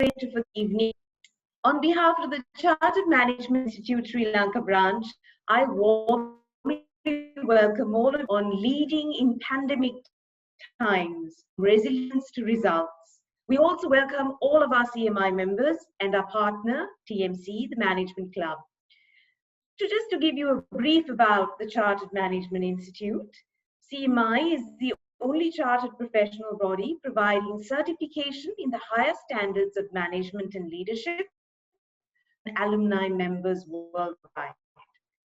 moderator for the evening. On behalf of the Chartered Management Institute Sri Lanka branch, I warmly welcome all of you on leading in pandemic times, resilience to results. We also welcome all of our CMI members and our partner, TMC, the Management Club. Just to give you a brief about the Chartered Management Institute, CMI is the only chartered professional body providing certification in the highest standards of management and leadership and alumni members worldwide.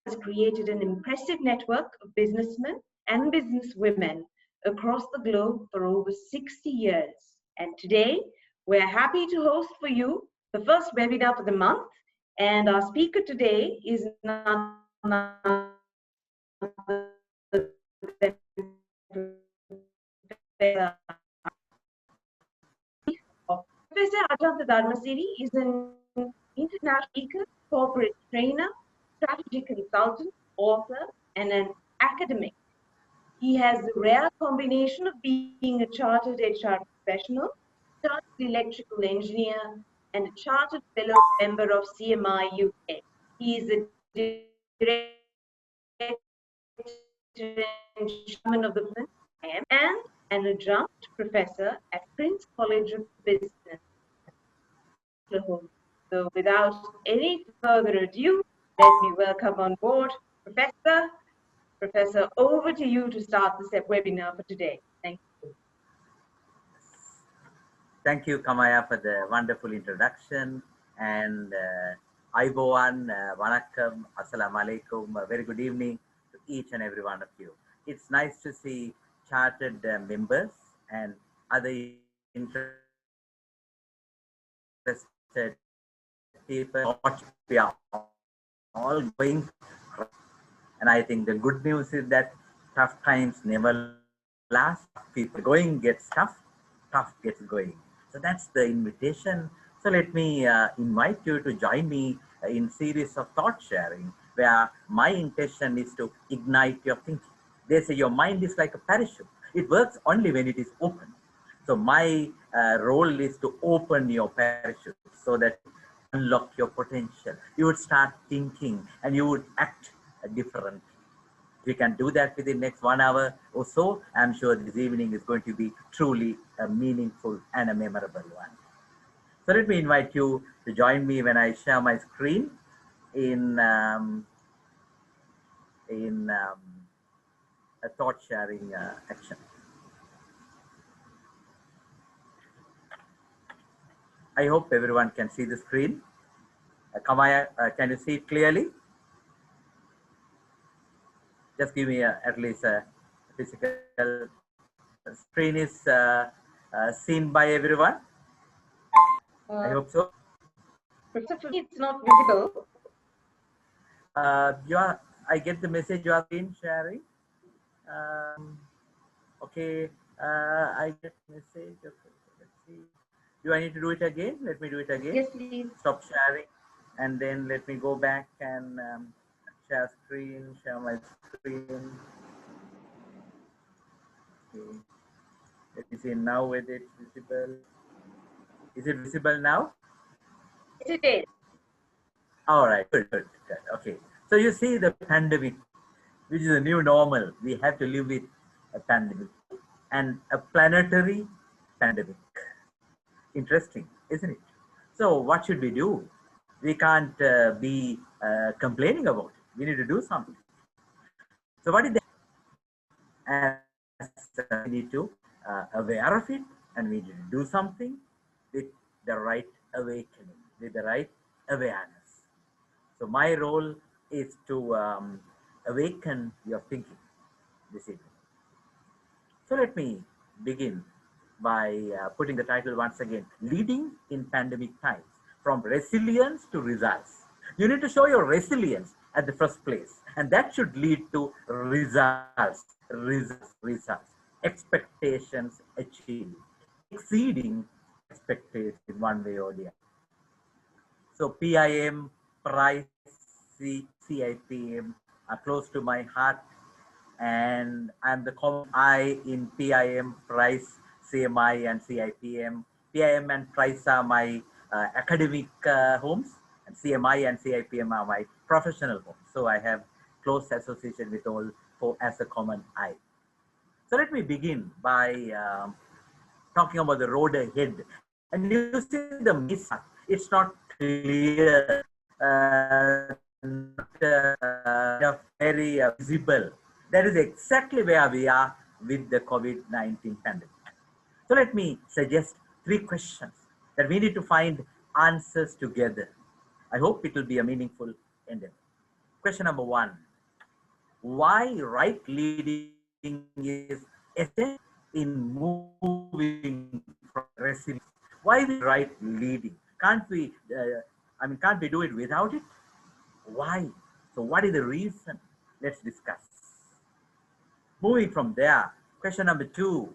It has created an impressive network of businessmen and businesswomen across the globe for over 60 years. And today, we're happy to host for you the first webinar for the month. And our speaker today is none other than Professor Ajantha Dharmasiri is an international speaker, corporate trainer, strategy consultant, author, and an academic. He has the rare combination of being a chartered HR professional, chartered electrical engineer, and a chartered fellow member of CMI UK. He is a director and chairman of the and an adjunct professor at Prince College of Business. So without any further ado, let me welcome on board Professor. Professor, over to you to start the webinar for today. Thank you. Thank you, Kamaya, for the wonderful introduction. And Aibowan, Vanakkam, Assalamu alaikum, a very good evening to each and every one of you. It's nice to see chartered members and other interested people. We are all going, and I think the good news is that tough times never last. People going gets tough, tough gets going. So that's the invitation. So let me invite you to join me in series of thought sharing, where my intention is to ignite your thinking. They say your mind is like a parachute. It works only when it is open. So my role is to open your parachute so that unlock your potential. You would start thinking and you would act differently. We can do that within the next 1 hour or so. I'm sure this evening is going to be truly a meaningful and a memorable one. So let me invite you to join me when I share my screen in a thought sharing action. I hope everyone can see the screen. Kamaya, can you see it clearly? Just give me at least a physical screen is seen by everyone. I hope so. It's not visible. I get the message you are screen sharing. Okay, I get message. Okay, let's see. Do I need to do it again? Let me do it again. Yes, please. Stop sharing, and then let me go back and share screen, share my screen. Okay. Let me see now whether it's visible. Is it visible now? Yes, it is. All right, good. Okay. So you see the pandemic, which is a new normal. We have to live with a pandemic and a planetary pandemic. Interesting, isn't it? So what should we do? We can't be complaining about it. We need to do something. So what is that? And we need to aware of it, and we need to do something with the right awakening, with the right awareness. So my role is to awaken your thinking this evening. So let me begin by putting the title once again, Leading in Pandemic Times, from Resilience to Results. You need to show your resilience at the first place, and that should lead to results. Expectations achieved, exceeding expectations in one way or the other. So PIM, price, CIPM are close to my heart, and I'm the common I in PIM, price, CMI and CIPM. PIM and price are my academic homes, and CMI and CIPM are my professional homes. So I have close association with all four as a common eye. So let me begin by talking about the road ahead. And you see the mesa, it's not clear, not very visible. That is exactly where we are with the COVID-19 pandemic. So let me suggest three questions that we need to find answers together. I hope it will be a meaningful endeavor. Question number one, why right leading is essential in moving from resilience? Why we right leading? Can't we do it without it? Why? So what is the reason? Let's discuss. Moving from there, question number two,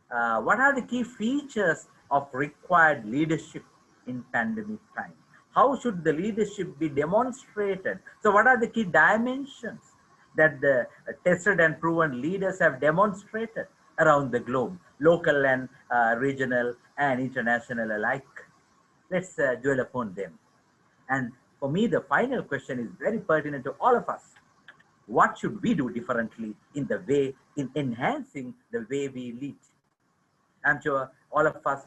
what are the key features of required leadership in pandemic time? How should the leadership be demonstrated? So what are the key dimensions that the tested and proven leaders have demonstrated around the globe, local and regional and international alike? Let's dwell upon them. And for me, the final question is very pertinent to all of us. What should we do differently in enhancing the way we lead? I'm sure all of us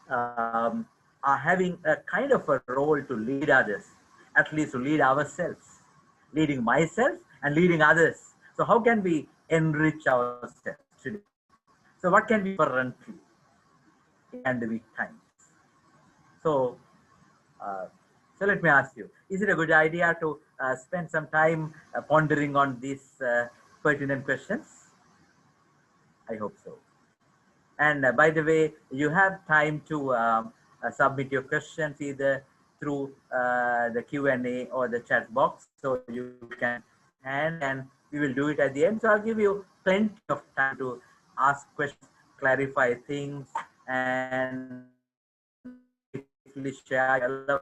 are having a kind of a role to lead others, at least to lead ourselves, leading myself and leading others. So how can we enrich ourselves today? So what can we do differently in pandemic times? So, so let me ask you, is it a good idea to spend some time pondering on these pertinent questions? I hope so. And by the way, you have time to submit your questions either through the Q&A or the chat box. So you can and we will do it at the end. So I'll give you plenty of time to ask questions, clarify things, and briefly share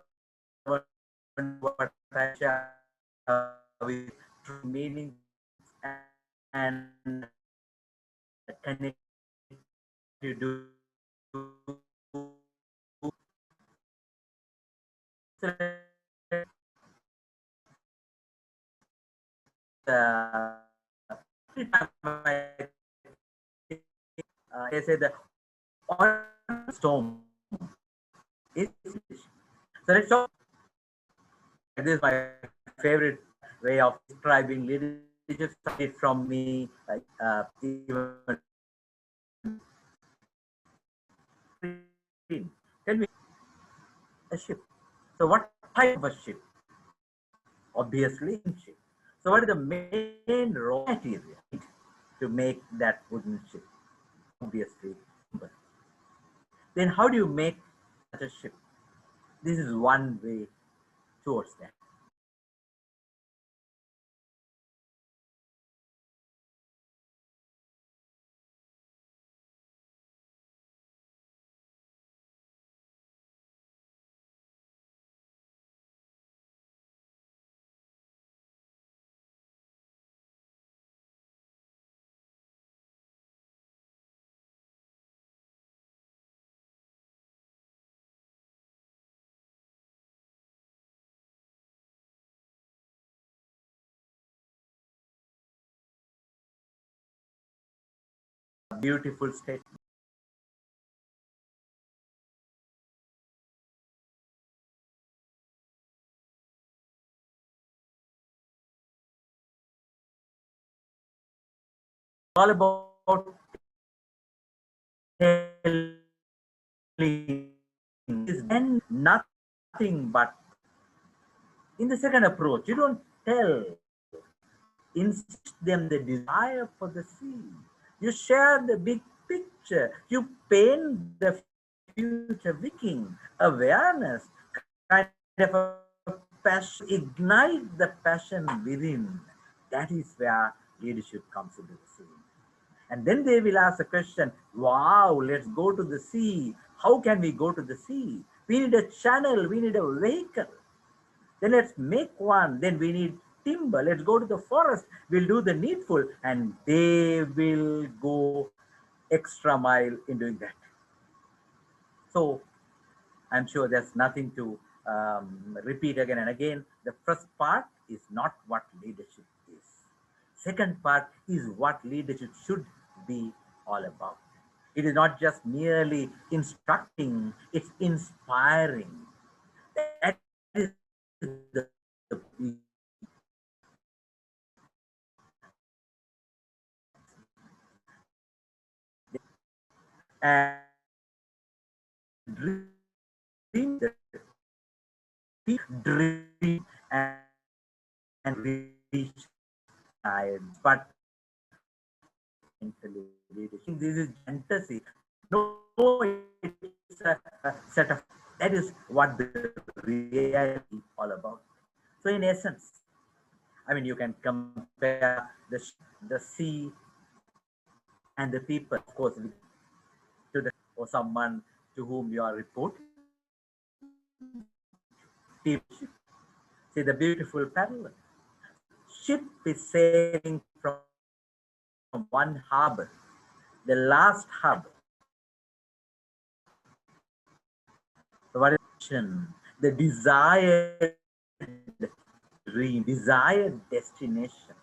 what I share with true meaning and connect you do they say the on storm is so let's talk. This is my favorite way of describing leadership. Started from me, like even tell me a ship. So what type of a ship? Obviously, ship. So what is the main raw material to make that wooden ship? Obviously, timber. Then how do you make such a ship? This is one way towards that. Beautiful statement. All about telling is then nothing but in the second approach, you don't tell, insist them the desire for the sea. You share the big picture. You paint the future viking awareness, kind of a passion, ignite the passion within. That is where leadership comes into the scene. And then they will ask the question, wow, let's go to the sea. How can we go to the sea? We need a channel, we need a vehicle. Then let's make one. Then we need timber. Let's go to the forest. We'll do the needful. And they will go extra mile in doing that. So I'm sure there's nothing to repeat again and again. The first part is not what leadership is. Second part is what leadership should be all about. It is not just merely instructing, it's inspiring. That is the and dream, the dream and reach tired, but mentally leadership. This is fantasy. No, it's a set of that is what the reality all about. So in essence, I mean, you can compare the sea and the people, of course, to the or someone to whom you are reporting. People, see the beautiful parallel. Ship is sailing from one harbor, the last harbor. So what is the desired dream, desired destination?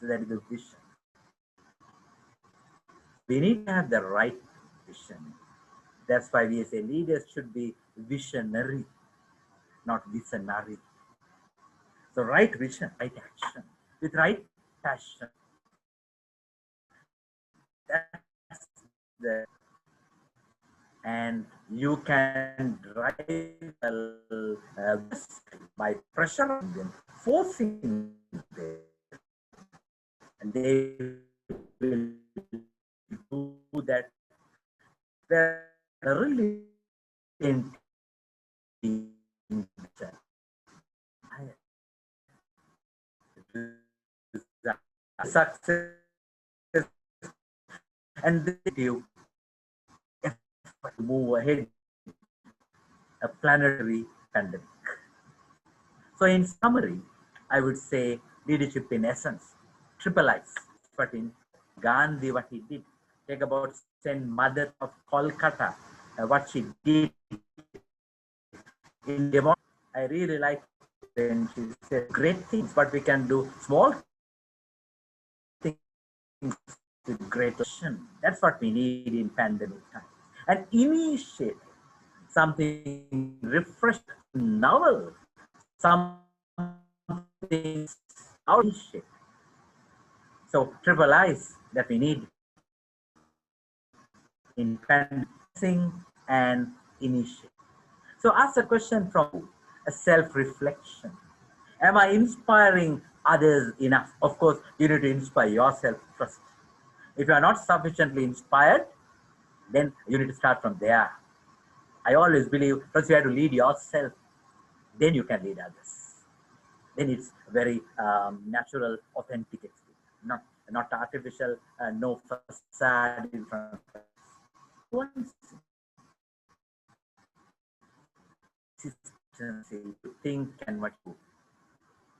So that is the vision. We need to have the right vision. That's why we say leaders should be visionary, not visionary. So right vision, right action, with right passion. That's the and you can drive by pressure them, forcing them, and they will do that really in success and they move ahead a planetary pandemic. So in summary, I would say leadership in essence, triple I's. But in Gandhi, what he did, take about Saint Mother of Kolkata, what she did in democracy. I really like when she said great things, but we can do small things with great action. That's what we need in pandemic time. And initiate something refreshed, novel, something out of shape. So triple I's that we need in pandemic and initiate. So ask a question from a self-reflection. Am I inspiring others enough? Of course, you need to inspire yourself first. If you are not sufficiently inspired, then you need to start from there. I always believe first you have to lead yourself, then you can lead others. Then it's very natural, authentic experience, not artificial, no facade in front of us. Once consistency, you think and what you do,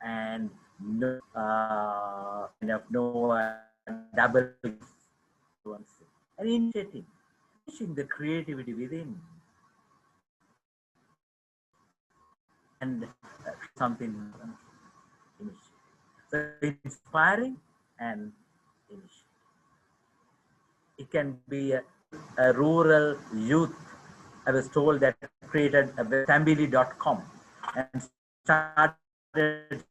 and no double and initiating the creativity within and something initiating. So inspiring and initiating. It can be a rural youth. I was told that created a Tambili.com and started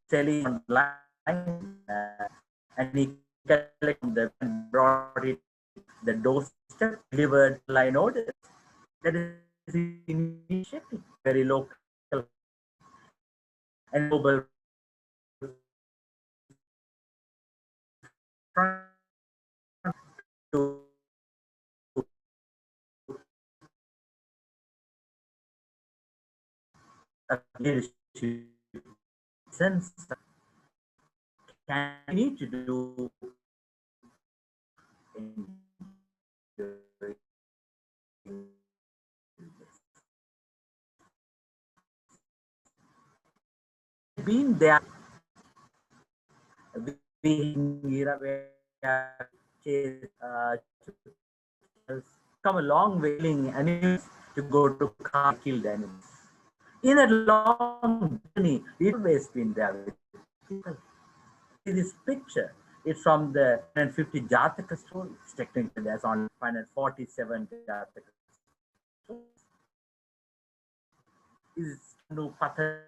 selling online, and he collected and brought it the doorstep, delivered line orders. That is initiative, very local and global. To leadership sense, can need to do in been there, being come a long way and to go to car killed animals. In a long journey, it's always been there with people. See this picture. It's from the 150 Jataka stories. Technically, there's only 147 Jataka stories. Is no pattern.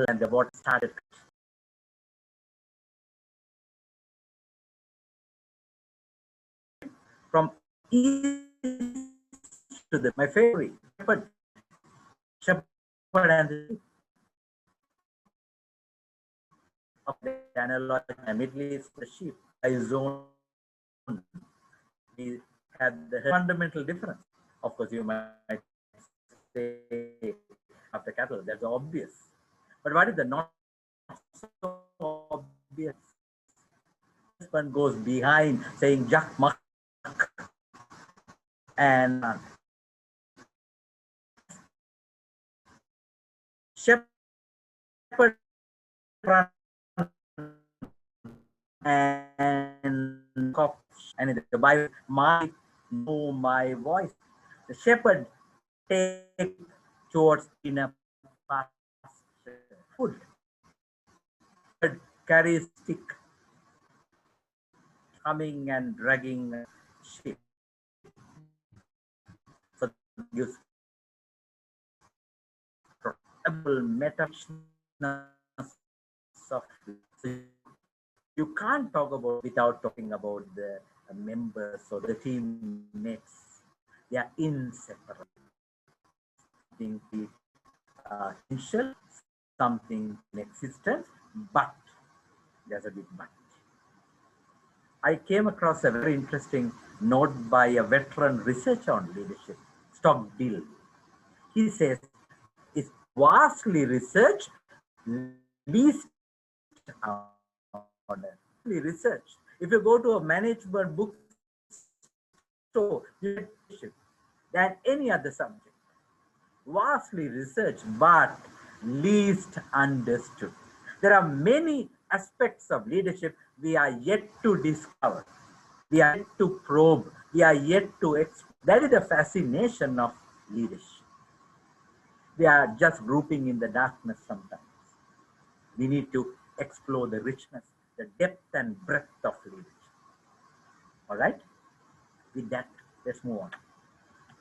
And the water started from east to the my favorite shepherd and the of the analogy Middle East the sheep zone we had the fundamental difference. Of course, you might say after cattle, that's obvious. But what is the not so obvious? One goes behind saying Jack Mak and shepherd and cock and in the Bible might know my voice. The shepherd take towards inner pasture food. Shepherd carries stick, coming and dragging sheep. So gives metaphor of you can't talk about without talking about the members or the teammates. They are inseparable. Something essential, something in existence, but there's a big but. I came across a very interesting note by a veteran researcher on leadership, Stockdale. He says, it's vastly researched, least order. Research. If you go to a management book store, than any other subject. Vastly researched, but least understood. There are many aspects of leadership we are yet to discover. We are yet to probe. We are yet to explore. That is the fascination of leadership. We are just grouping in the darkness sometimes. We need to explore the richness, the depth and breadth of leadership. All right? With that, let's move on.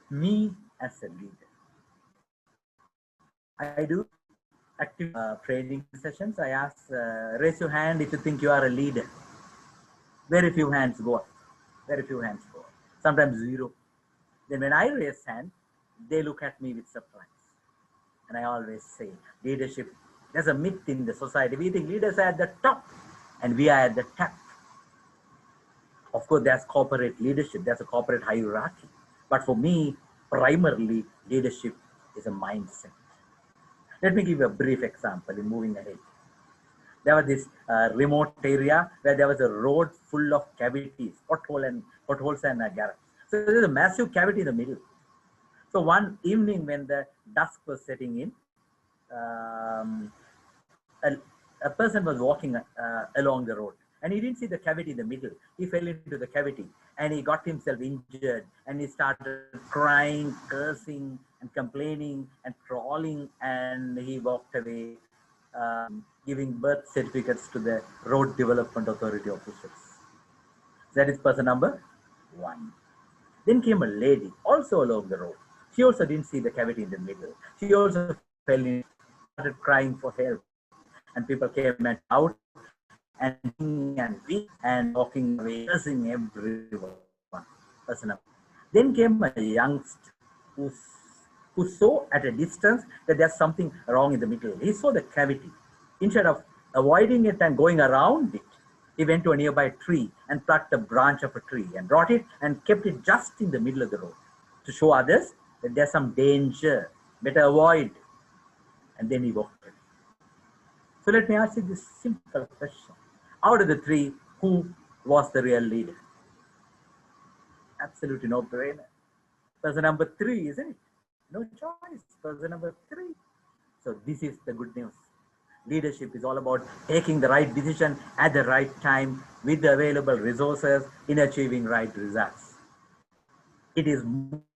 Me as a leader. I do active training sessions. I ask, raise your hand if you think you are a leader. Very few hands go up. Very few hands go up. Sometimes zero. Then when I raise hand, they look at me with surprise. And I always say, leadership, there's a myth in the society. We think leaders are at the top and we are at the top. Of course, there's corporate leadership. There's a corporate hierarchy. But for me, primarily, leadership is a mindset. Let me give you a brief example in moving ahead. There was this remote area where there was a road full of cavities, potholes and garage. So there's a massive cavity in the middle. So one evening when the dusk was setting in, a person was walking along the road and he didn't see the cavity in the middle. He fell into the cavity and he got himself injured and he started crying, cursing and complaining and crawling, and he walked away, giving birth certificates to the Road Development Authority officials. That is person number one. Then came a lady also along the road. She also didn't see the cavity in the middle. She also fell in, started crying for help. And people came and out and walking away, cursing everyone. Then came a youngster who saw at a distance that there's something wrong in the middle. He saw the cavity. Instead of avoiding it and going around it, He went to a nearby tree and plucked a branch of a tree and brought it and kept it just in the middle of the road to show others that there's some danger, better avoid. And then he walked away. So let me ask you this simple question. Out of the three, who was the real leader? Absolutely no brainer. Person number three, isn't it? No choice. Person number three. So this is the good news. Leadership is all about taking the right decision at the right time with the available resources in achieving right results. It is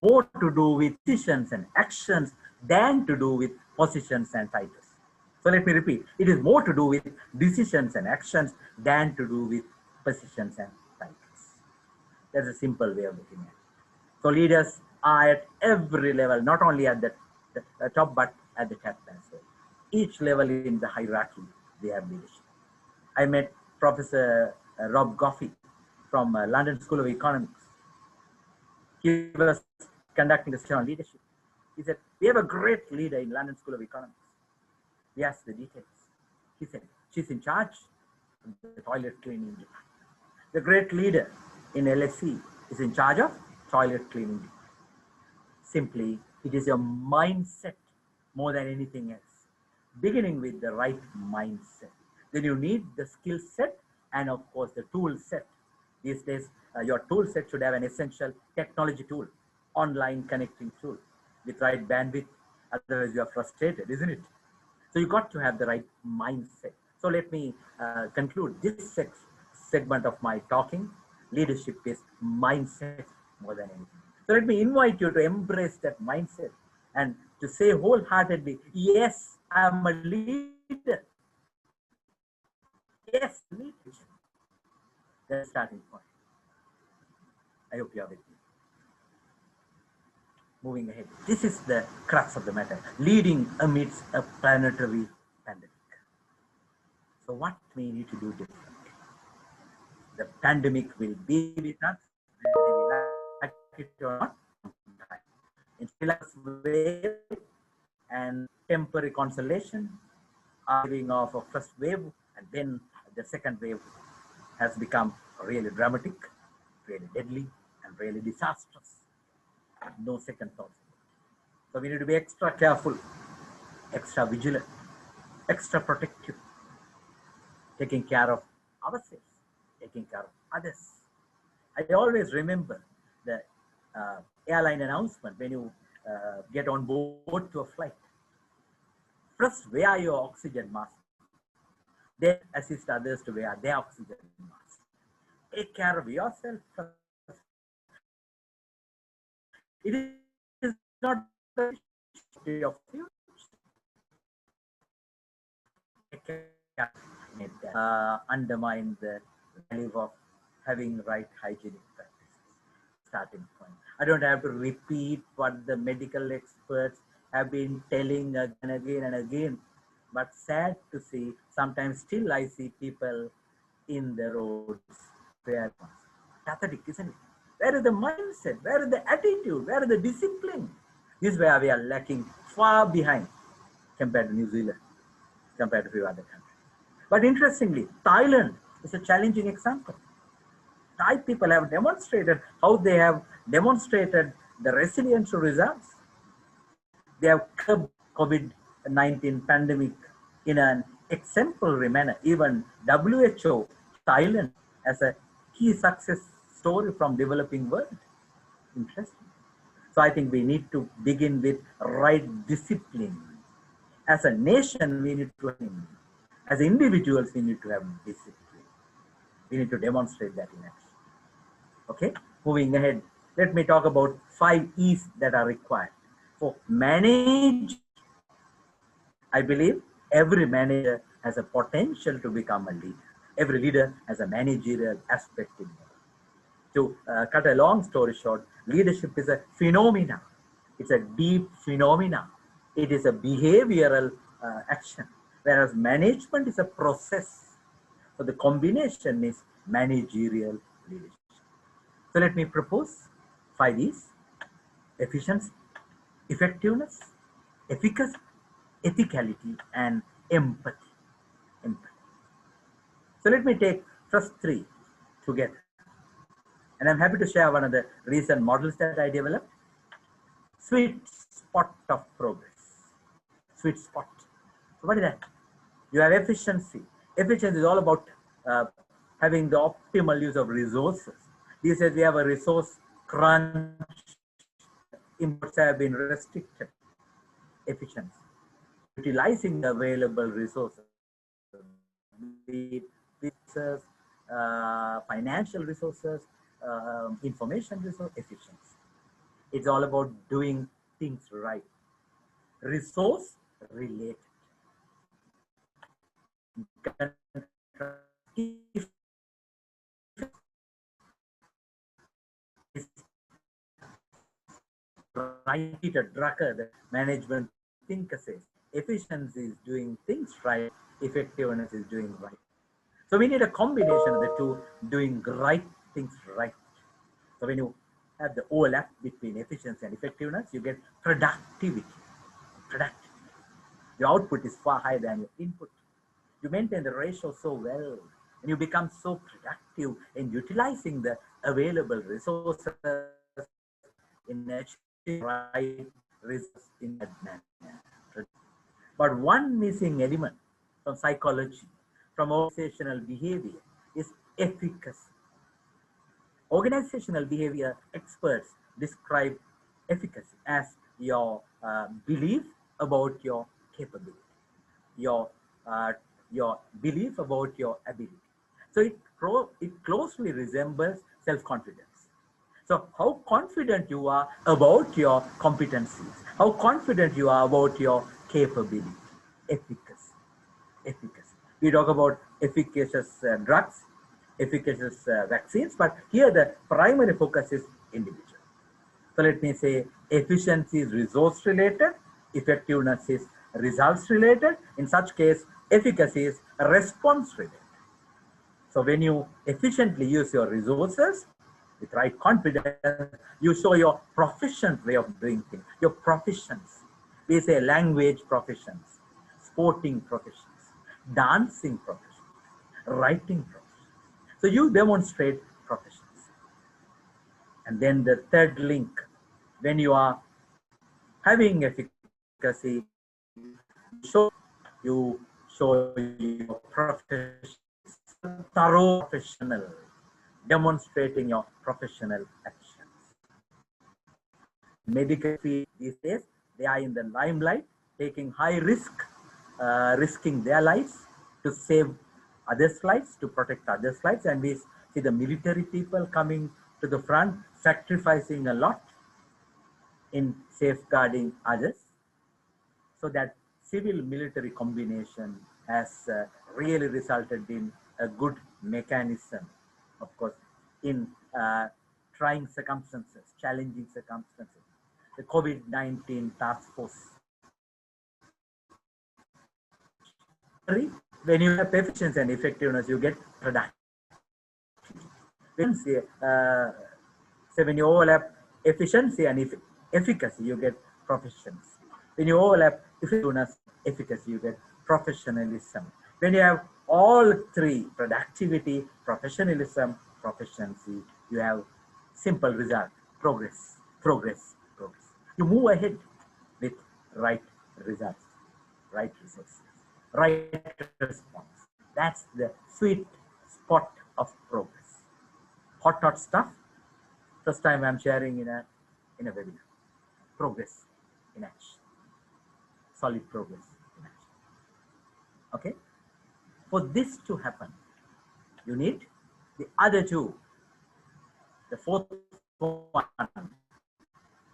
more to do with decisions and actions than to do with positions and titles. So let me repeat. It is more to do with decisions and actions than to do with positions and titles. That's a simple way of looking at it. So leaders are at every level, not only at the top, but at the top as well. Each level in the hierarchy, they have leadership. I met Professor Rob Goffey from London School of Economics. He was conducting a session on leadership. He said, we have a great leader in London School of Economics. We asked the details. He said, she's in charge of the toilet cleaning department. The great leader in LSE is in charge of toilet cleaning department. Simply, it is your mindset more than anything else. Beginning with the right mindset. Then you need the skill set and of course the tool set. These days, your tool set should have an essential technology tool, online connecting tool with right bandwidth. Otherwise, you are frustrated, isn't it? So you got to have the right mindset. So let me conclude this segment of my talking. Leadership is mindset more than anything. So let me invite you to embrace that mindset and to say wholeheartedly, yes, I'm a leader. Yes, leadership. That's the starting point. I hope you are with me. Moving ahead. This is the crux of the matter. Leading amidst a planetary pandemic. So what we need to do differently? The pandemic will be with us, whether we like it or not. In Sri Lanka's wave and temporary consolation, giving off a first wave, and then the second wave has become really dramatic, really deadly, and really disastrous. No second thoughts. So we need to be extra careful, extra vigilant, extra protective, taking care of ourselves, taking care of others. I always remember the airline announcement when you get on board to a flight. First, wear your oxygen mask. Then assist others to wear their oxygen mask. Take care of yourself first. It is not the issue of you. Undermine the value of having right hygienic practices. Starting point. I don't have to repeat what the medical experts have been telling again and again, but sad to see, sometimes still I see people in the roads wearing masks. Pathetic, isn't it? Where is the mindset? Where is the attitude? Where is the discipline? This is where we are lacking far behind compared to New Zealand, compared to a few other countries. But interestingly, Thailand is a challenging example. Thai people have demonstrated how they have demonstrated the resilience to results. They have curbed COVID-19 pandemic in an exemplary manner. Even WHO, Thailand as a key success story from developing world. Interesting. So I think we need to begin with right discipline. As a nation, we need to, as individuals, we need to have discipline. We need to demonstrate that in action. Okay, moving ahead, let me talk about 5 E's that are required for manage. I believe every manager has a potential to become a leader. Every leader has a managerial aspect in it. To cut a long story short, leadership is a phenomena. It's a deep phenomena. It is a behavioral action, whereas management is a process. So the combination is managerial leadership. So let me propose 5 E's: efficiency, effectiveness, efficacy, ethicality, and empathy. So let me take First three together. And I'm happy to share one of the recent models that I developed. Sweet spot of progress. Sweet spot. So what is that? You have efficiency. Efficiency is all about having the optimal use of resources. These days we have a resource crunch. Imports have been restricted. Efficiency. Utilizing the available resources, be it resources, financial resources, information resource, efficiency. It's all about doing things right. Resource related. If right a Drucker, the management thinker says, efficiency is doing things right, effectiveness is doing right. So we need a combination of the two, doing right things right. So when you have the overlap between efficiency and effectiveness, you get productivity. Your output is far higher than your input. You maintain the ratio so well, and you become so productive in utilizing the available resources in achieving right results in that manner. But one missing element from psychology, from organizational behavior, is efficacy. Organizational behavior experts describe efficacy as your belief about your capability, your belief about your ability. So it closely resembles self-confidence. So how confident you are about your competencies, how confident you are about your capability, efficacy. We talk about efficacious drugs, efficacious vaccines, but here the primary focus is individual. So let me say efficiency is resource related, effectiveness is results related. In such case, efficacy is response related. So when you efficiently use your resources with right confidence, you show your proficient way of doing things, your proficiency. We say language proficiency, sporting proficiency, dancing proficiency, writing proficiency. So you demonstrate proficiency. And then the third link, when you are having efficacy, you show your thorough professional, demonstrating your professional actions. Medical field these days, they are in the limelight, taking high risk, risking their lives to save others' lives, to protect others' lives. And we see the military people coming to the front, sacrificing a lot in safeguarding others. So that civil-military combination has really resulted in a good mechanism, of course, in trying circumstances, challenging circumstances. The COVID-19 task force. When you have efficiency and effectiveness, you get productivity. So when you overlap efficiency and efficacy, you get proficiency. When you overlap effectiveness, efficacy, you get professionalism. When you have all three, productivity, professionalism, proficiency, you have simple result, progress. You move ahead with right results, right resources, right response. That's the sweet spot of progress. Hot stuff. First time I'm sharing in a webinar. Progress in action. Solid progress in action. Okay? For this to happen, you need the other two. The fourth one.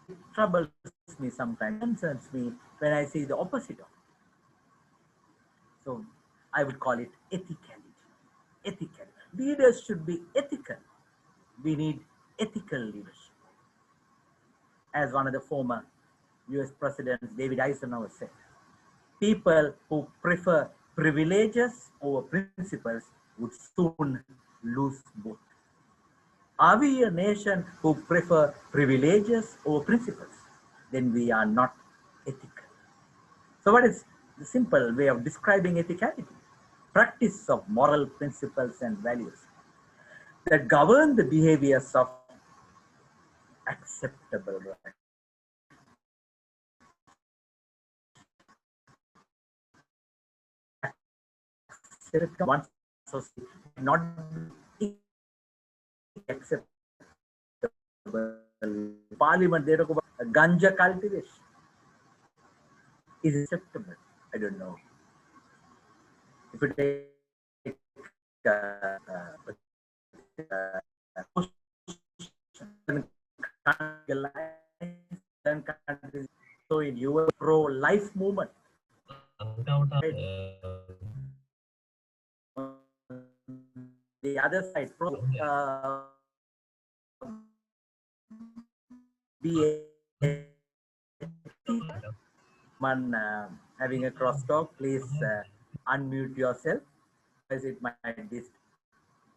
It troubles me sometimes, concerns me when I see the opposite of it. So I would call it ethicality. Leaders should be ethical. We need ethical leadership. As one of the former US presidents, David Eisenhower, said, people who prefer privileges over principles would soon lose both. Are we a nation who prefer privileges over principles? Then we are not ethical. So what is the simple way of describing ethicality? Practice of moral principles and values. that govern the behaviors of acceptable right. One society not acceptable. Parliament, they talk about ganja cultivation. Is acceptable? I don't know. If you take so in your pro-life movement, the other side, having a crosstalk, please unmute yourself. As it might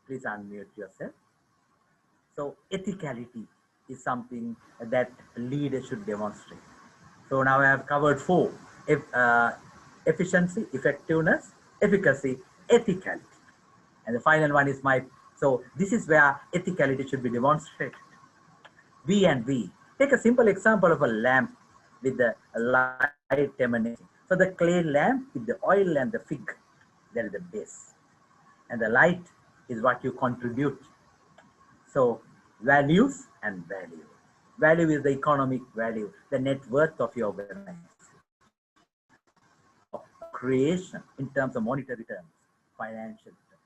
please unmute yourself. So ethicality is something that leaders should demonstrate. So now I have covered 4: efficiency, effectiveness, efficacy, ethicality. And the final one is so this is where ethicality should be demonstrated. V and V. Take a simple example of a lamp with the light emanating. So the clay lamp with the oil and the fig, that is the base. And the light is what you contribute. So values and value. Value is the economic value, the net worth of your organization. Creation in terms of monetary terms, financial terms.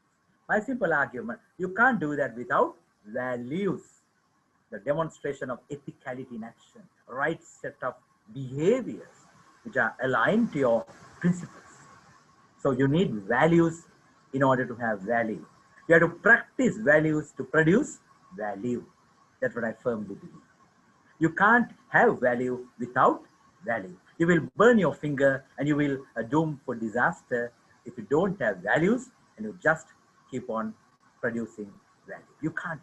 My simple argument, you can't do that without values. The demonstration of ethicality in action, right set of behaviors which are aligned to your principles. So you need values in order to have value. You have to practice values to produce value. That's what I firmly believe. You can't have value without value. You will burn your finger and you will doom for disaster if you don't have values and you just keep on producing value. You can't.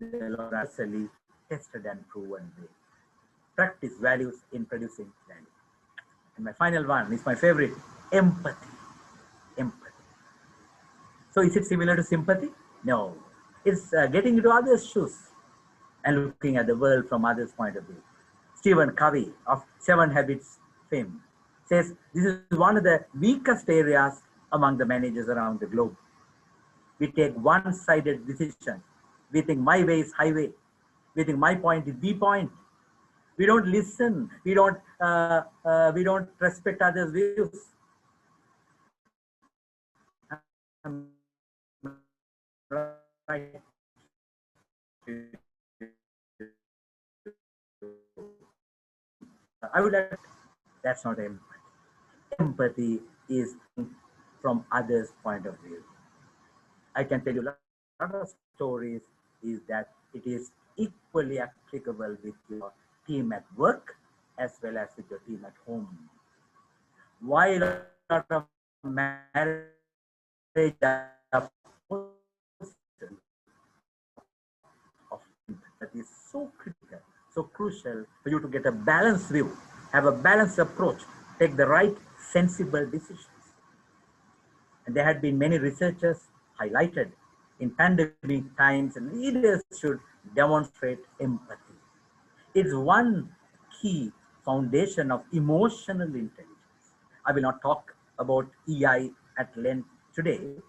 Universally tested and proven way. Practice values in producing value. And my final one is my favorite, empathy. Empathy. So is it similar to sympathy? No. It's getting into others' shoes and looking at the world from others' point of view. Stephen Covey of 7 Habits fame says this is one of the weakest areas among the managers around the globe. We take one-sided decisions. We think my way is highway. We think my point is the point. We don't listen. We don't respect others' views. Right. I would like. That's not empathy. Empathy is from others' point of view. I can tell you a lot of stories is that it is equally applicable with your team at work as well as with your team at home. While a lot of marriage that is so critical, so crucial for you to get a balanced view, have a balanced approach, take the right sensible decisions. And there had been many researchers highlighted in pandemic times, leaders should demonstrate empathy. It's one key foundation of emotional intelligence. I will not talk about EI at length today,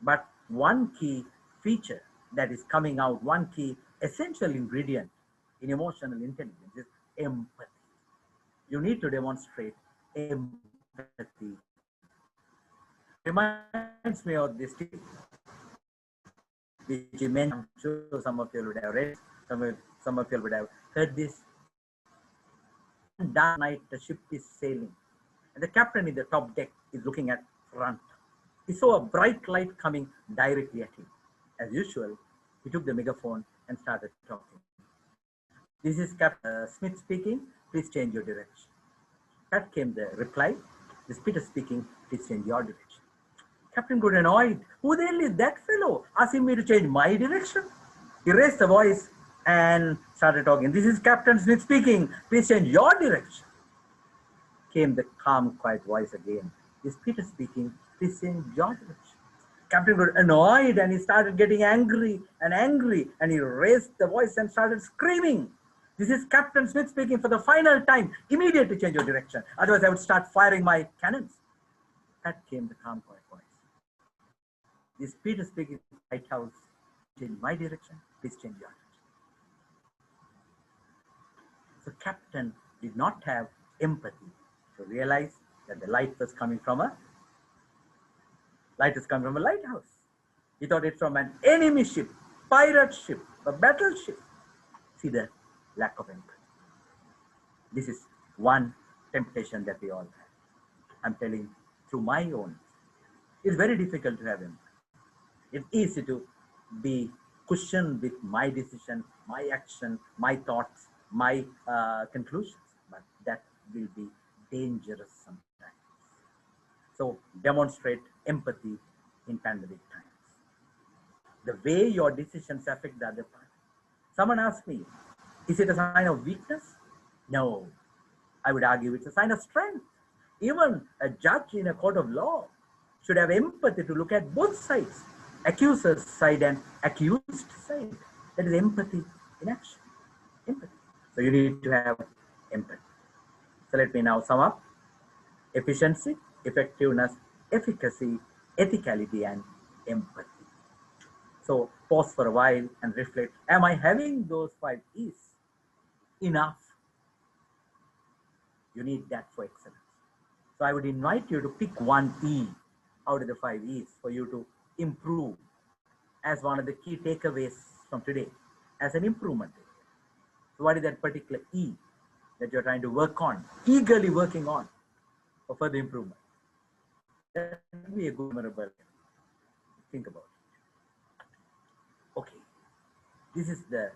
but one key feature that is coming out, one key essential ingredient in emotional intelligence is empathy. You need to demonstrate empathy. Reminds me of this tip, which you mentioned. I'm sure some of you would have read, some of you would have heard this. Dark night, the ship is sailing, and the captain in the top deck is looking at front. He saw a bright light coming directly at him. As usual, he took the megaphone and started talking. This is Captain Smith speaking. Please change your direction. That came the reply. This Peter speaking. Please change your direction. Captain got annoyed. Who the hell is that fellow asking me to change my direction? He raised the voice and started talking. This is Captain Smith speaking. Please change your direction. Came the calm, quiet voice again. Is Peter speaking? Please change your direction. Captain got annoyed and he started getting angry and he raised the voice and started screaming. This is Captain Smith speaking for the final time. Immediately change your direction. Otherwise, I would start firing my cannons. That came the calm, quiet voice. This is Peter speaking in the White House. Change my direction. Please change your direction. So Captain did not have empathy to realize that the light was coming from a lighthouse. He thought it from an enemy ship, pirate ship, a battleship. See the lack of empathy. This is one temptation that we all have. I'm telling through my own. It's very difficult to have empathy. It's easy to be cushioned with my decision, my action, my thoughts, my conclusions, but that will be dangerous sometimes. So demonstrate empathy in pandemic times. The way your decisions affect the other party. Someone asked me, is it a sign of weakness? No. I would argue it's a sign of strength. Even a judge in a court of law should have empathy to look at both sides, accuser's side and accused side. That is empathy in action. Empathy. So you need to have empathy. So let me now sum up. Efficiency, effectiveness, efficacy, ethicality, and empathy. So pause for a while and reflect. Am I having those 5 E's? Enough. You need that for excellence. So I would invite you to pick one E out of the 5 E's for you to improve as one of the key takeaways from today, as an improvement. So what is that particular E that you're trying to work on, eagerly working on for further improvement? That would be a good memorable. Think about it. Okay, this is the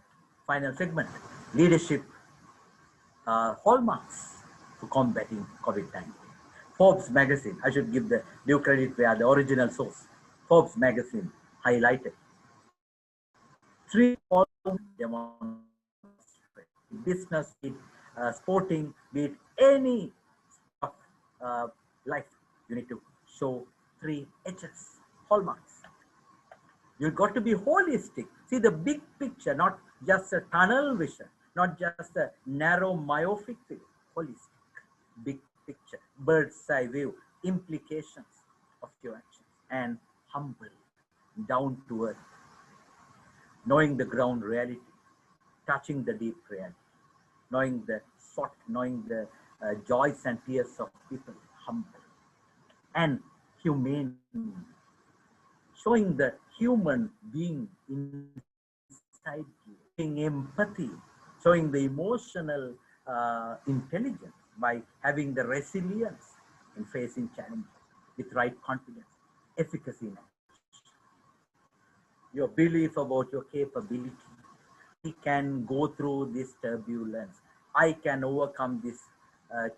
final segment, leadership hallmarks for combating COVID-19. Forbes magazine, I should give the due credit where the original source. Forbes magazine highlighted 3 hallmarks demonstrate business, be it sporting, be it any life. You need to show 3 H's, hallmarks. You've got to be holistic. See the big picture, not just a tunnel vision, not just a narrow myopic view. Holistic, big picture, bird's eye view, implications of your actions, and humble, down to earth, knowing the ground reality, touching the deep reality, knowing the joys and tears of people, humble, and humane, showing the human being inside you, showing empathy, showing the emotional intelligence by having the resilience in facing challenges with right confidence, efficacy in action, your belief about your capability. I can go through this turbulence. I can overcome this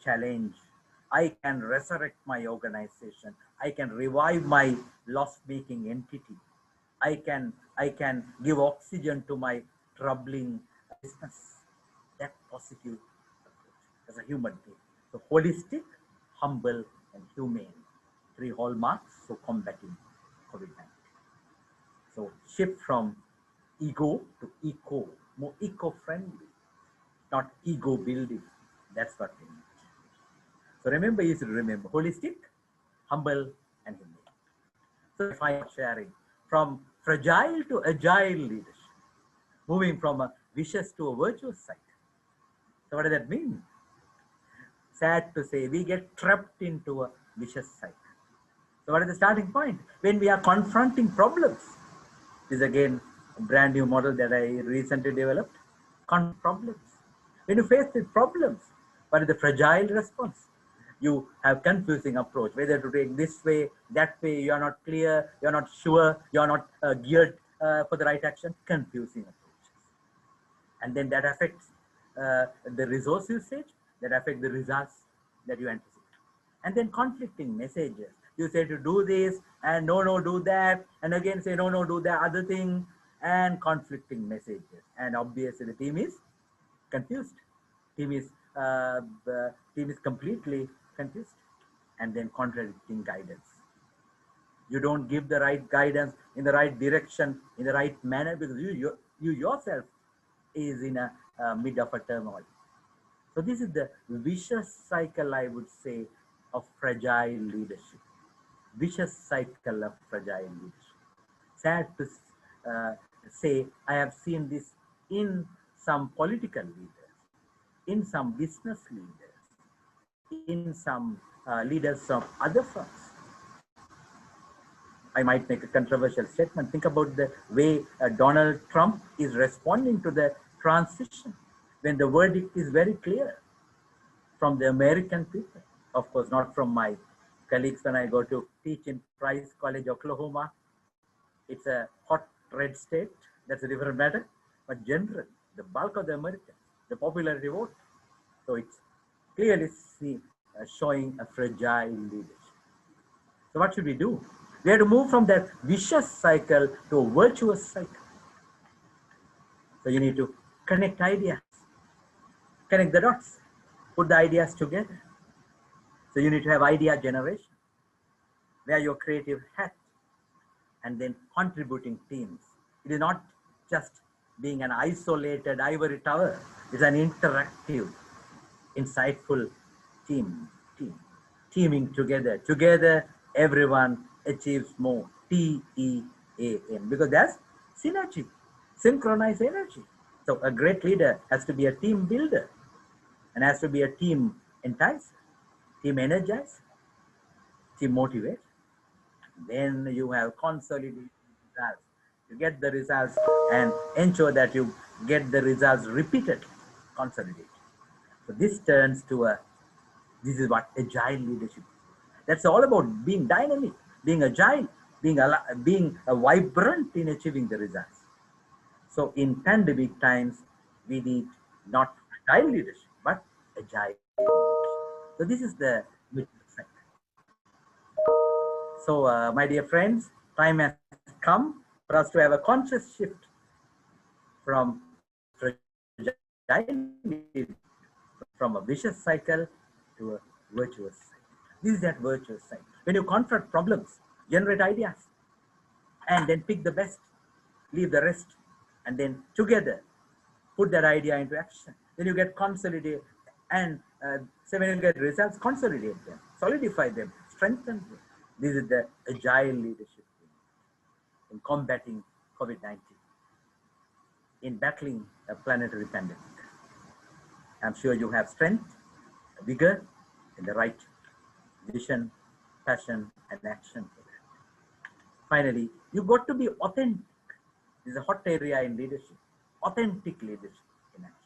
challenge. I can resurrect my organization. I can revive my loss-making entity. I can give oxygen to my troubling business. That positive approach as a human being. So holistic, humble, and humane. 3 hallmarks for combating COVID-19. So shift from ego to eco, more eco-friendly, not ego building. That's what we need. So remember, you should remember holistic, humble, and humane. So if I am sharing from fragile to agile leadership, moving from a vicious to a virtuous side. So what does that mean? Sad to say, we get trapped into a vicious cycle. So what is the starting point? When we are confronting problems, this is again a brand new model that I recently developed. Confront problems. When you face with problems, what is the fragile response? You have confusing approach, whether to take this way, that way, you are not clear, you are not sure, you are not geared for the right action, confusing approaches. And then that affects the resource usage, that affects the results that you anticipate. And then conflicting messages. You say to do this and no, do that. And again say no, do that other thing, and conflicting messages. And obviously the team is confused. Team is completely confused. and then contradicting guidance. You don't give the right guidance in the right direction, in the right manner, because you yourself is in a mid of a turmoil. So this is the vicious cycle, I would say, of fragile leadership. Vicious cycle of fragile leadership. Sad to say, I have seen this in some political leaders, in some business leaders, in some leaders of other firms. I might make a controversial statement. Think about the way Donald Trump is responding to the transition when the verdict is very clear from the American people. Of course, not from my colleagues when I go to teach in Price College, Oklahoma. It's a hot red state. That's a different matter. But generally, the bulk of the Americans, the popularity vote. So it's clearly showing a fragile leadership. So what should we do? We have to move from that vicious cycle to a virtuous cycle. So you need to connect ideas, connect the dots, put the ideas together. So you need to have idea generation, wear your creative hat, and then contributing teams. It is not just being an isolated ivory tower. It's an interactive, insightful teaming together. Together, everyone achieves more. TEAM, because that's synergy, synchronized energy. So a great leader has to be a team builder and has to be a team enticer, team energizer, team motivate. Then you have consolidated results. You get the results and ensure that you get the results repeatedly, consolidated. So this turns to this is what agile leadership is. That's all about being dynamic, being agile, being vibrant in achieving the results. So in pandemic times, we need not agile leadership, but agile leadership. So this is the effect. So my dear friends, time has come for us to have a conscious shift from a vicious cycle to a virtuous cycle. This is that virtuous cycle. When you confront problems, generate ideas, and then pick the best, leave the rest, and then together put that idea into action. Then you get consolidated, and so when you get results, consolidate them, solidify them, strengthen them. This is the agile leadership in combating COVID-19, in battling a planetary pandemic. I'm sure you have strength, vigor, and the right vision, passion, and action for that. Finally, you got to be authentic. This is a hot area in leadership. Authentic leadership in action.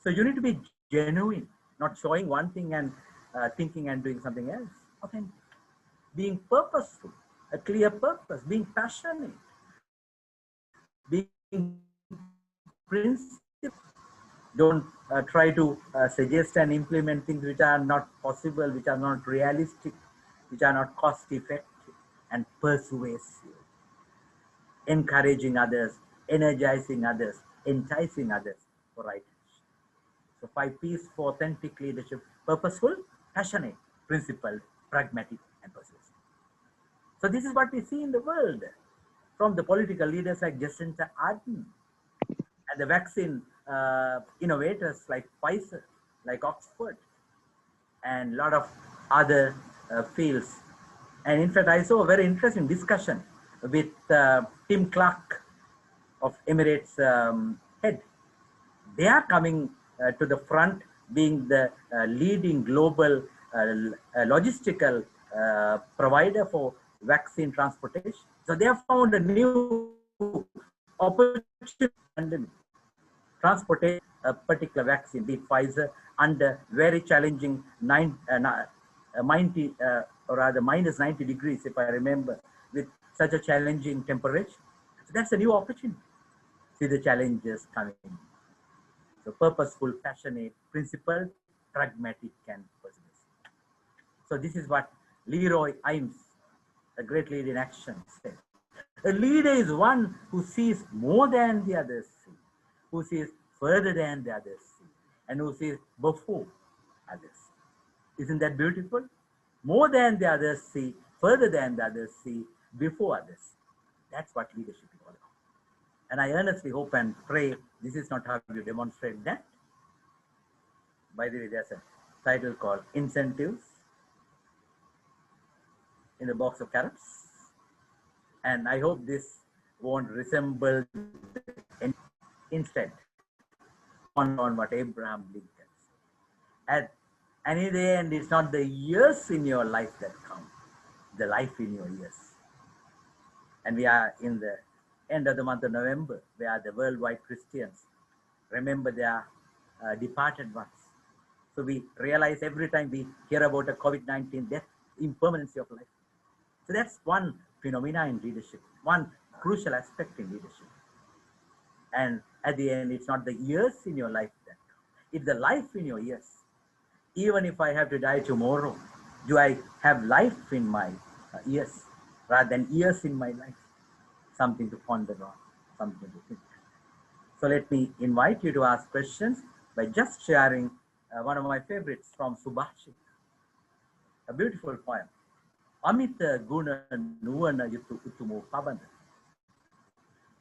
So you need to be genuine, not showing one thing and thinking and doing something else. Authentic. Being purposeful, a clear purpose, being passionate, being principled. Don't try to suggest and implement things which are not possible, which are not realistic, which are not cost effective, and persuasive. Encouraging others, energizing others, enticing others for right action. So 5 P's for authentic leadership: purposeful, passionate, principled, pragmatic, and persuasive. So this is what we see in the world from the political leaders like Jacinta Ardern and the vaccine innovators like Pfizer, like Oxford, and a lot of other fields. And in fact, I saw a very interesting discussion with Tim Clark of Emirates head. They are coming to the front, being the leading global logistical provider for vaccine transportation. So they have found a new opportunity transportation a particular vaccine, be it Pfizer, under very challenging minus 90 degrees, if I remember, with such a challenging temperature. So that's a new opportunity. See the challenges coming in. So purposeful, passionate, principled, pragmatic, and persuasive. So this is what Leroy Eames, a great leader in action, said. A leader is one who sees more than the others see, who sees further than the others see, and who sees before others. Isn't that beautiful? more than the others see, further than the others see, before others. That's what leadership is all about. And I earnestly hope and pray this is not how you demonstrate that. By the way, there's a title called Incentives in the box of carrots. And I hope this won't resemble instead on what Abraham Lincoln said. And in the end, it's not the years in your life that count, the life in your years. And we are in the end of the month of November, where the worldwide Christians remember their departed ones. So we realize every time we hear about a COVID-19 death, impermanency of life. So that's one phenomena in leadership, one crucial aspect in leadership. And at the end, it's not the years in your life that count, it's the life in your years. Even if I have to die tomorrow, do I have life in my years rather than years in my life? Something to ponder on, something to think. So let me invite you to ask questions by just sharing one of my favorites from Subhashi, a beautiful poem. Amita guna nuwana yutu utumo pabanda.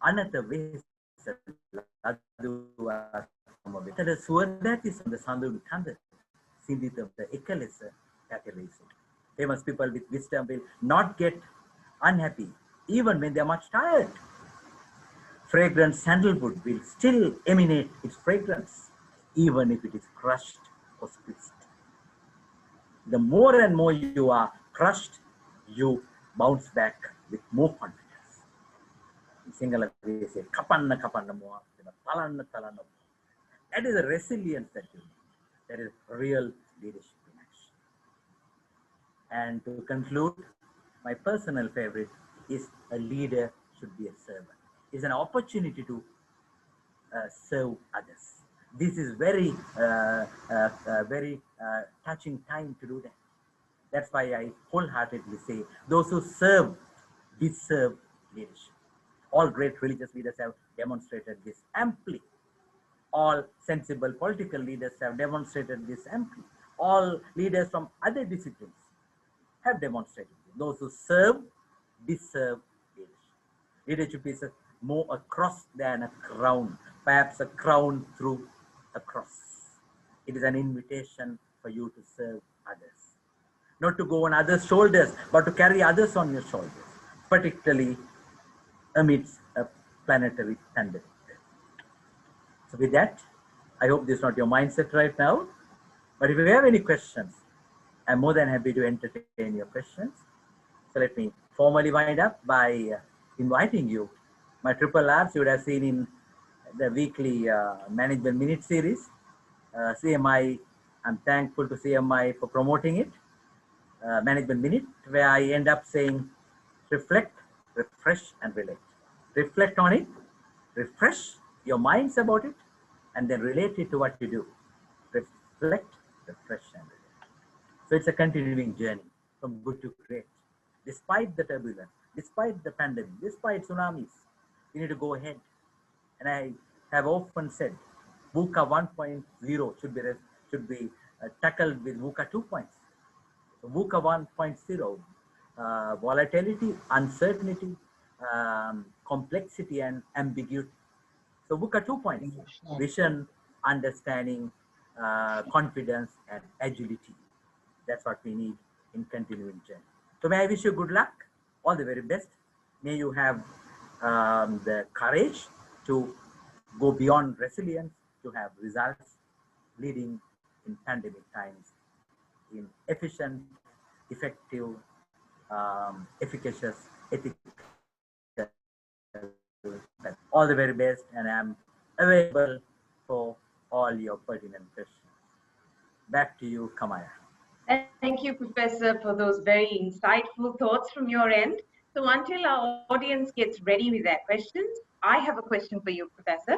Anata vesa laduwa samavita. The suwadatis on the sandu kanda. Sindita the ekalesa kakalesa. Famous people with wisdom will not get unhappy even when they are much tired. Fragrant sandalwood will still emanate its fragrance, even if it is crushed or squeezed. The more and more you are crushed, you bounce back with more confidence. In Sinhala, we say, kapanna kapanna moa, talanna talanna moa. That is a resilience that you need. That is real leadership in action. And to conclude, my personal favorite is a leader should be a servant. It's an opportunity to serve others. This is very touching time to do that. That's why I wholeheartedly say those who serve deserve leadership. All great religious leaders have demonstrated this amply. All sensible political leaders have demonstrated this amply. All leaders from other disciplines have demonstrated this. Those who serve deserve leadership. Leadership is more a cross than a crown, perhaps a crown through a cross. It is an invitation for you to serve others. Not to go on others' shoulders, but to carry others on your shoulders, particularly amidst a planetary pandemic. So with that, I hope this is not your mindset right now, but if you have any questions, I'm more than happy to entertain your questions. So let me formally wind up by inviting you. My triple R's you would have seen in the weekly Management Minute series. CMI, I'm thankful to CMI for promoting it. Management Minute, where I end up saying reflect, refresh, and relate. Reflect on it, refresh your minds about it, and then relate it to what you do. Reflect, refresh, and relate. So it's a continuing journey from good to great. Despite the turbulence, despite the pandemic, despite tsunamis, you need to go ahead. And I have often said, VUCA 1.0 should be tackled with VUCA 2.0. So VUCA 1.0, volatility, uncertainty, complexity, and ambiguity. So VUCA 2.0, vision, understanding, confidence, and agility. That's what we need in continuing journey. So may I wish you good luck, all the very best. May you have the courage to go beyond resilience, to have results leading in pandemic times in efficient, effective, efficacious, ethical. All the very best, and I'm available for all your pertinent questions. Back to you, Kamaya. Thank you, Professor, for those very insightful thoughts from your end. So until our audience gets ready with their questions, I have a question for you, Professor.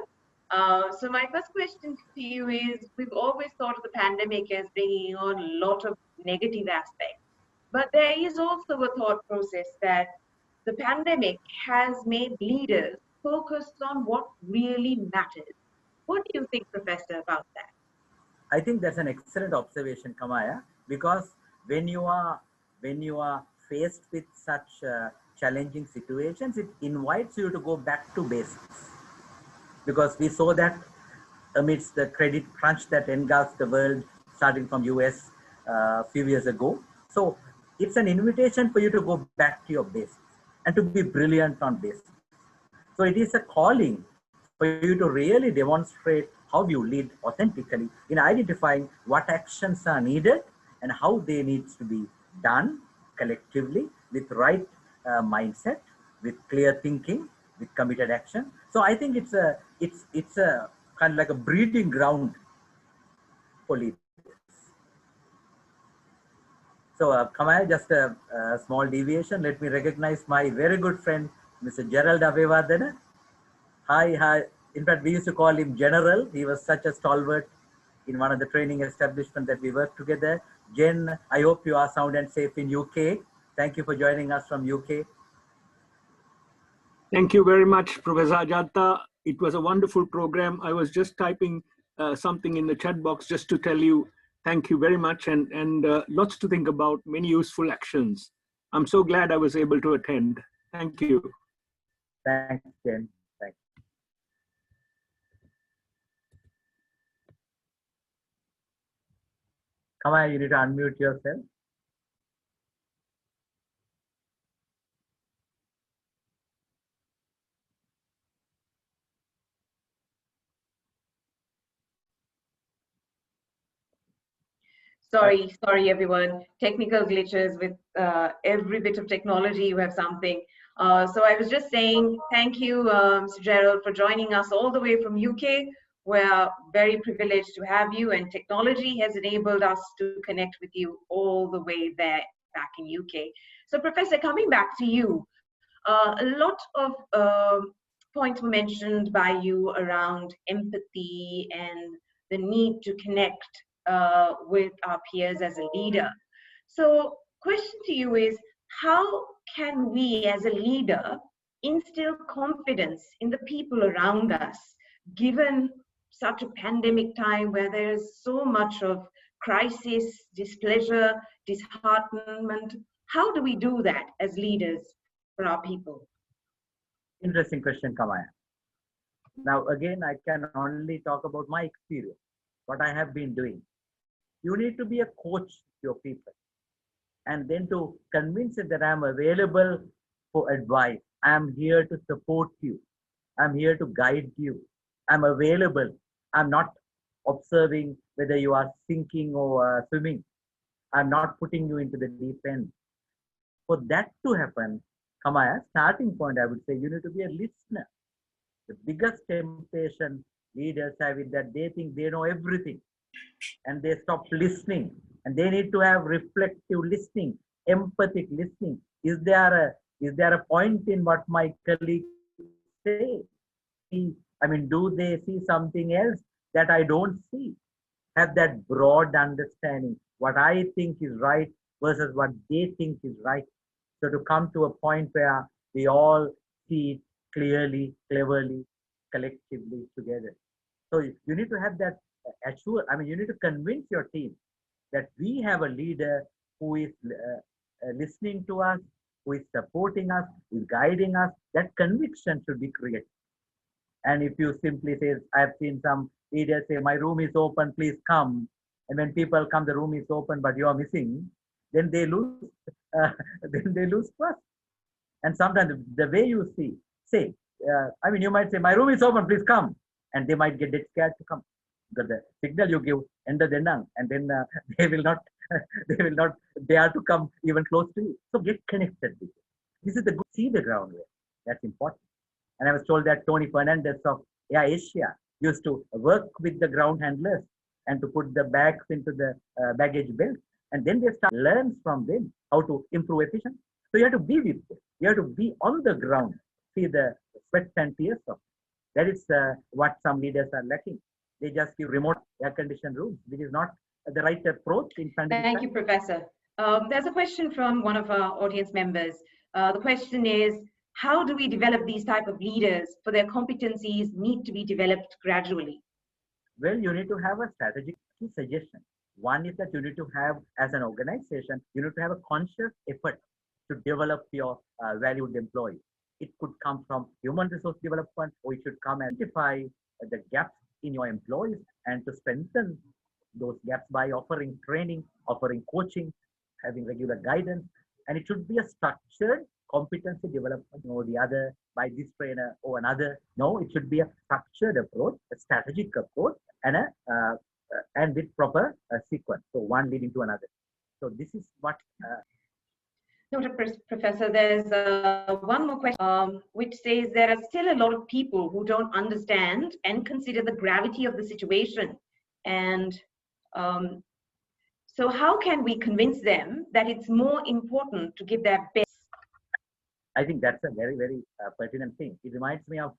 So my first question to you is, we've always thought of the pandemic as bringing on a lot of negative aspects, but there is also a thought process that the pandemic has made leaders focus on what really matters. What do you think, Professor, about that? I think that's an excellent observation, Kamaya, because when you are when you are faced with such challenging situations, it invites you to go back to basics. Because we saw that amidst the credit crunch that engulfed the world, starting from US a few years ago. So it's an invitation for you to go back to your basics and to be brilliant on basics. So it is a calling for you to really demonstrate how you lead authentically in identifying what actions are needed and how they need to be done collectively with right mindset, with clear thinking, with committed action. So I think it's a kind of like a breeding ground for leaders. So Kamaya, just a small deviation. Let me recognize my very good friend, Mr. Gerald Jayewardenepura. Hi, hi. In fact, we used to call him General. He was such a stalwart in one of the training establishments that we worked together. Jen, I hope you are sound and safe in UK. Thank you for joining us from UK. Thank you very much, Professor Ajantha. It was a wonderful program. I was just typing something in the chat box just to tell you thank you very much, and lots to think about, many useful actions. I'm so glad I was able to attend. Thank you. Thanks, Jen. Thanks. Kamaya, you need to unmute yourself. Sorry, everyone. Technical glitches with every bit of technology. You have something. So I was just saying thank you, Mr. Gerald, for joining us all the way from UK. We're very privileged to have you, and technology has enabled us to connect with you all the way there back in UK. So, Professor, coming back to you, a lot of points were mentioned by you around empathy and the need to connect with our peers as a leader. So, question to you is, how can we as a leader instill confidence in the people around us, given such a pandemic time where there is so much of crisis, displeasure, disheartenment? How do we do that as leaders for our people? Interesting question, Kamaya. Now, again, I can only talk about my experience, what I have been doing. You need to be a coach to your people, and then to convince them that I'm available for advice. I'm here to support you. I'm here to guide you. I'm available. I'm not observing whether you are sinking or swimming. I'm not putting you into the deep end. For that to happen, Kamaya, starting point, I would say you need to be a listener. The biggest temptation leaders have is that they think they know everything and they stop listening, and they need to have reflective listening, empathic listening. Is there a point in what my colleagues say? I mean, do they see something else that I don't see? Have that broad understanding what I think is right versus what they think is right. So to come to a point where we all see it clearly, cleverly, collectively together. So you need to have that you need to convince your team that we have a leader who is listening to us, who is supporting us, who is guiding us. That conviction should be created. And if you simply say, I've seen some leaders say, my room is open, please come. And when people come, the room is open, but you are missing, then they lose, then they lose trust. And sometimes the way you say, you might say, my room is open, please come. And they might get scared to come. Because the signal you give, and then they will not, they are to come even close to you. So get connected with it. This is the good, see the ground where. That's important. And I was told that Tony Fernandez of Air Asia used to work with the ground handlers and to put the bags into the baggage belt. And then they start learn from them how to improve efficiency. So you have to be with them. You have to be on the ground, see the sweat and tears of. That is what some leaders are lacking. They just give remote air-conditioned rooms, which is not the right approach in pandemic. Thank you, Professor. There's a question from one of our audience members. The question is, how do we develop these type of leaders for their competencies need to be developed gradually? Well, you need to have a strategic suggestion. One is that you need to have, as an organization, you need to have a conscious effort to develop your valued employees. It could come from human resource development, or it should come and identify the gaps in your employees and to strengthen those gaps by offering training, offering coaching, having regular guidance. And it should be a structured competency development or the other by this trainer or another. No, it should be a structured approach, a strategic approach, and and with proper sequence. So one leading to another. So this is what. Noted, Professor. There's one more question, which says there are still a lot of people who don't understand and consider the gravity of the situation. And so how can we convince them that it's more important to give their best? I think that's a very, very pertinent thing. It reminds me of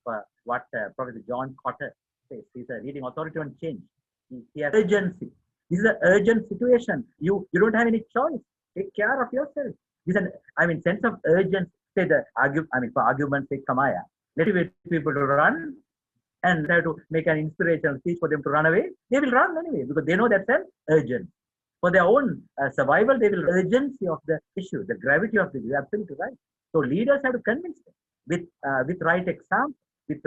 what Professor John Cotter says. He's a leading authority on change. He has urgency. This is an urgent situation. You don't have any choice. Take care of yourself. This is an, sense of urgency. Say for argument's sake, Kamaya, let people to run and try to make an inspirational speech for them to run away. They will run anyway because they know that's an urgent. For their own survival, they will urgency of the issue, the gravity of the issue. You're absolutely right. So leaders have to convince them with right example, with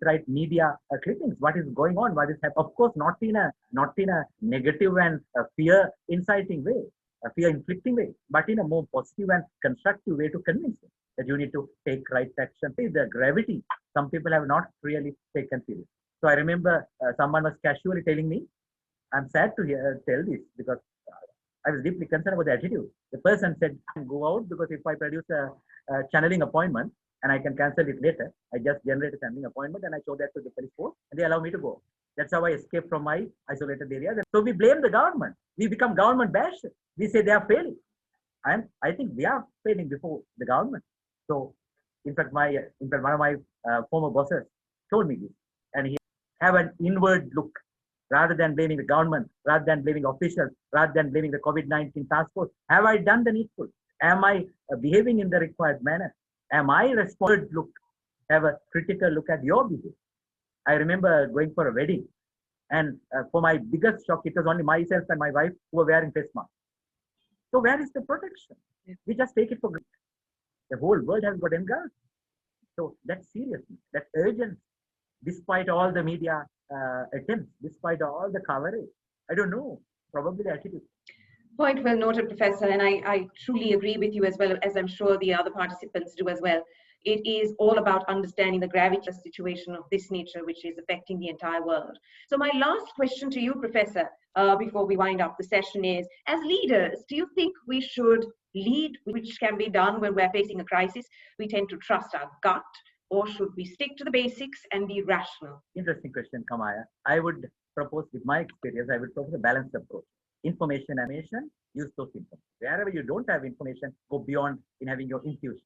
right media clippings. What is going on? What is happening? Of course, not in a negative and fear inciting way, a fear inflicting way, but in a more positive and constructive way to convince them that you need to take right action. The gravity, some people have not really taken serious. So I remember someone was casually telling me, I'm sad to tell this because I was deeply concerned about the attitude. The person said, go out because if I produce a channeling appointment and I can cancel it later, I just generate a channeling appointment and I show that to the police force and they allow me to go. That's how I escape from my isolated area. So we blame the government. We become government bashers. We say they are failing. And I think we are failing before the government. So in fact, one of my former bosses told me this, and he have an inward look. Rather than blaming the government, rather than blaming officials, rather than blaming the COVID-19 task force, have I done the needful? Am I behaving in the required manner? Am I responsible? Look, have a critical look at your behavior. I remember going for a wedding, and for my biggest shock, it was only myself and my wife who were wearing face masks. So where is the protection? We just take it for granted. The whole world has got engulfed. So that seriousness, that urgency, despite all the media attempts, despite all the coverage, I don't know, probably the attitude. Point well noted, Professor, and I truly agree with you as well, as I'm sure the other participants do as well. It is all about understanding the gravity of the situation of this nature, which is affecting the entire world. So my last question to you, Professor, before we wind up the session is, as leaders, do you think we should lead, which can be done when we're facing a crisis? We tend to trust our gut, or should we stick to the basics and be rational? Interesting question, Kamaya. I would propose, with my experience, I would propose a balanced approach. Information, use those information. Wherever you don't have information, go beyond in having your intuition.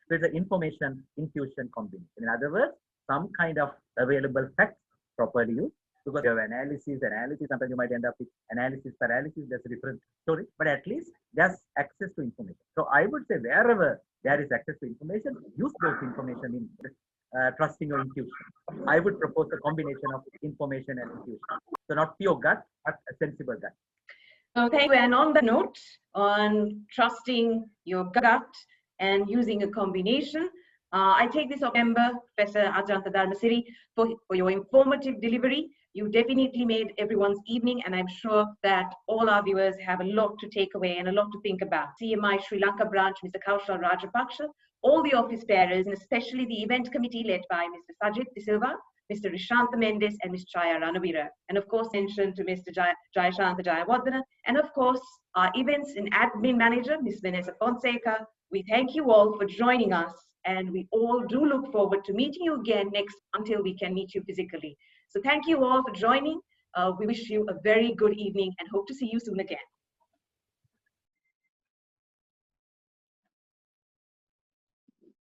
So it's an information-intuition combination. In other words, some kind of available facts properly used. Because you have analysis, sometimes you might end up with analysis paralysis, that's a different story. But at least there's access to information. So I would say wherever there is access to information, use those information in trusting your intuition. I would propose a combination of information and intuition. So not pure gut, but a sensible gut. So thank you. And on the note, on trusting your gut and using a combination, I take this up, member, Professor Ajantha Dharmasiri, for your informative delivery. You definitely made everyone's evening, and I'm sure that all our viewers have a lot to take away and a lot to think about. CMI Sri Lanka branch, Mr. Kaushal Rajapaksa, all the office bearers, and especially the event committee led by Mr. Sajid De Silva, Mr. Rishantha Mendes, and Ms. Jayewardenepura. And of course, mention to Mr. Jayeshantha Jayawardena, and of course, our events and admin manager, Ms. Vanessa Fonseca. We thank you all for joining us, and we all do look forward to meeting you again next until we can meet you physically. So thank you all for joining. We wish you a very good evening and hope to see you soon again.